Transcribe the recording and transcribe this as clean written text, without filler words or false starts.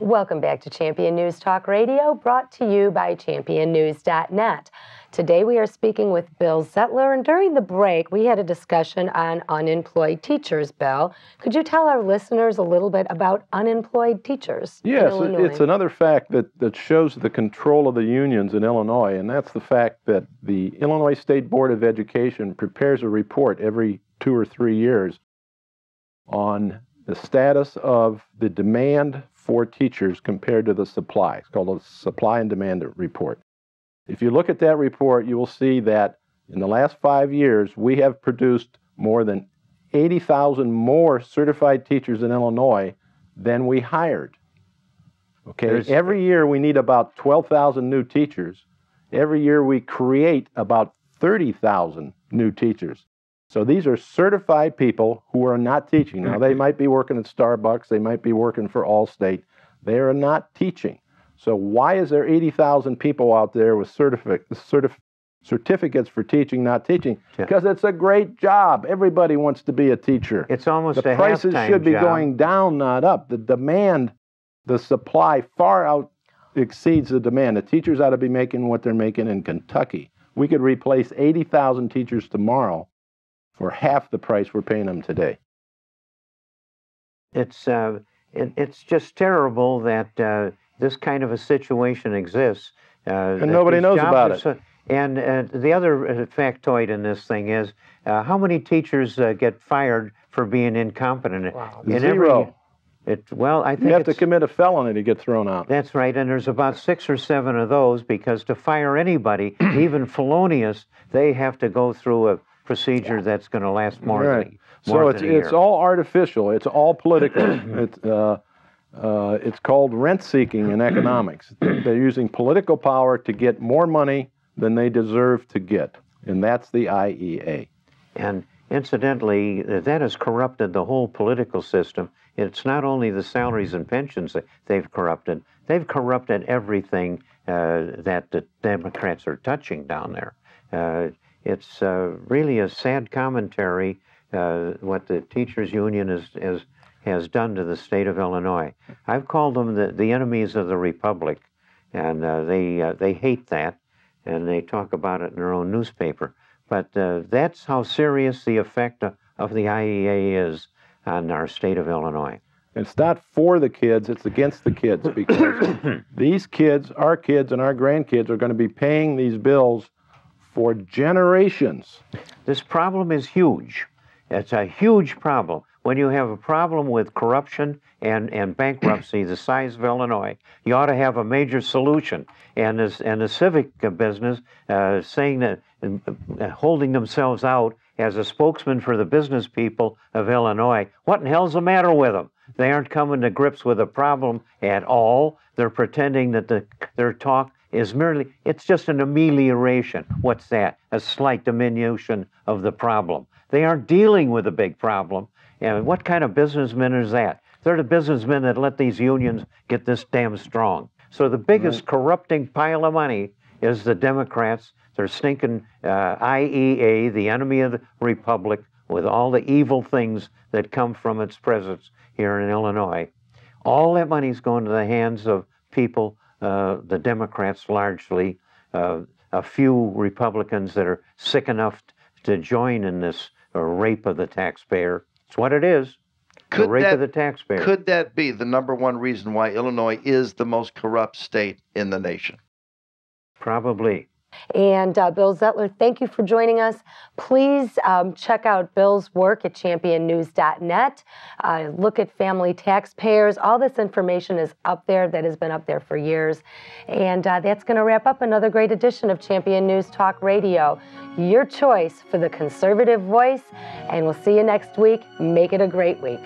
Welcome back to Champion News Talk Radio, brought to you by championnews.net. Today we are speaking with Bill Zettler, and during the break we had a discussion on unemployed teachers. Bill, could you tell our listeners a little bit about unemployed teachers in Illinois? Yes, it's another fact that shows the control of the unions in Illinois, and that's the fact that the Illinois State Board of Education prepares a report every 2 or 3 years on the status of the demand for teachers compared to the supply. It's called a supply and demand report. If you look at that report, you will see that in the last 5 years, we have produced more than 80,000 more certified teachers in Illinois than we hired. Okay, every year we need about 12,000 new teachers. Every year we create about 30,000 new teachers. So these are certified people who are not teaching. Now, they might be working at Starbucks, they might be working for Allstate. They are not teaching. So why is there 80,000 people out there with certificates for teaching, not teaching? Because it's a great job. Everybody wants to be a teacher. It's almost the prices should be going down, not up. The demand, the supply far out exceeds the demand. The teachers ought to be making what they're making in Kentucky. We could replace 80,000 teachers tomorrow for half the price we're paying them today. It's just terrible that this kind of a situation exists. And nobody knows about it. And the other factoid in this thing is, how many teachers get fired for being incompetent? Wow. Zero. Well, I think you have to commit a felony to get thrown out. That's right, and there's about 6 or 7 of those, because to fire anybody, even felonious, they have to go through a procedure that's going to last more than a year. It's all artificial. It's all political. It's called rent-seeking in economics. They're using political power to get more money than they deserve to get, and that's the IEA. And incidentally, that has corrupted the whole political system. It's not only the salaries and pensions that they've corrupted everything that the Democrats are touching down there. It's really a sad commentary what the teachers union has done to the state of Illinois. I've called them the enemies of the republic, and they hate that, and they talk about it in their own newspaper. But that's how serious the effect of the IEA is on our state of Illinois. It's not for the kids, it's against the kids, because these kids, our kids and our grandkids, are going to be paying these bills for generations. This problem is huge. It's a huge problem. When you have a problem with corruption and bankruptcy the size of Illinois, you ought to have a major solution. And the civic business saying that, holding themselves out as a spokesman for the business people of Illinois, what in the hell's the matter with them? They aren't coming to grips with the problem at all. They're pretending that their talk is merely, it's just an amelioration. What's that? A slight diminution of the problem. They aren't dealing with a big problem. And what kind of businessmen is that? They're the businessmen that let these unions get this damn strong. So the biggest corrupting pile of money is the Democrats. They're stinking IEA, the enemy of the republic, with all the evil things that come from its presence here in Illinois. All that money's going to the hands of people, the Democrats largely, a few Republicans that are sick enough to join in this rape of the taxpayer. It's what it is, the rape of the taxpayer. Could that be the #1 reason why Illinois is the most corrupt state in the nation? Probably. And Bill Zettler, thank you for joining us. Please check out Bill's work at championnews.net. Look at Family Taxpayers. All this information is up there, that has been up there for years. And that's going to wrap up another great edition of Champion News Talk Radio. Your choice for the conservative voice. And we'll see you next week. Make it a great week.